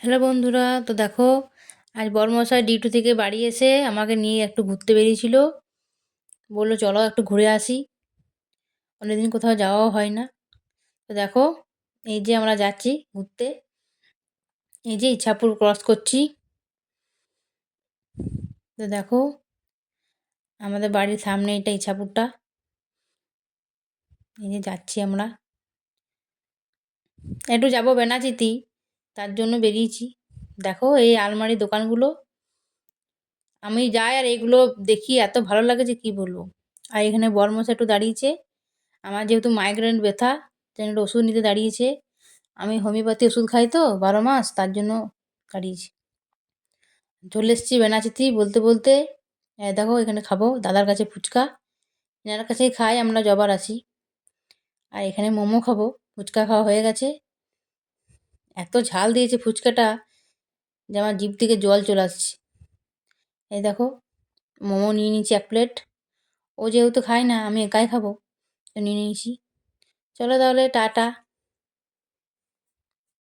Hello বন্ধুরা, তো দেখো আজ বড়মশাই ডিউটি থেকে বাড়ি এসে আমাকে নিয়ে একটু ঘুরতে বেরিয়েছিল। বললো চলো একটু ঘুরে আসি, অনেকদিন কোথাও যাওয়াও হয় না। তো দেখো এই যে আমরা যাচ্ছি ঘুরতে, এই যে ইচ্ছাপুর ক্রস করছি। তো দেখো আমাদের বাড়ির সামনে এটা ইচ্ছাপুরটা, এই যে যাচ্ছি আমরা। একটু যাবো বেনাচিতি, তার জন্য বেরিয়েছি। দেখো এই আলমারি দোকানগুলো, আমি যাই আর এগুলো দেখি এত ভালো লাগে যে কি বলবো। আর এখানে বড়মশাই একটু দাঁড়িয়েছে, আমার যেহেতু মাইগ্রেন ব্যথা, তাই একটু ওষুধ নিতে দাঁড়িয়েছে। আমি হোমিওপ্যাথি ওষুধ খাই তো 12 মাস, তার জন্য দাঁড়িয়েছি। চলে এসছি বেনাচিতি বলতে বলতে। দেখো এখানে খাবো দাদার কাছে ফুচকা, এনার কাছেই খাই আমরা জবার আসি। আর এখানে মোমো খাবো, ফুচকা খাওয়া হয়ে গেছে। এত ঝাল দিয়েছে ফুচকাটা যে আমার জিভ থেকে জল চলে আসছে। এই দেখো মোমো নিয়ে নিয়েছি 1 প্লেট। ও যেহেতু খায় না, আমি একাই খাবো, তো নিয়ে নিয়েছি। চলো তাহলে টাটা।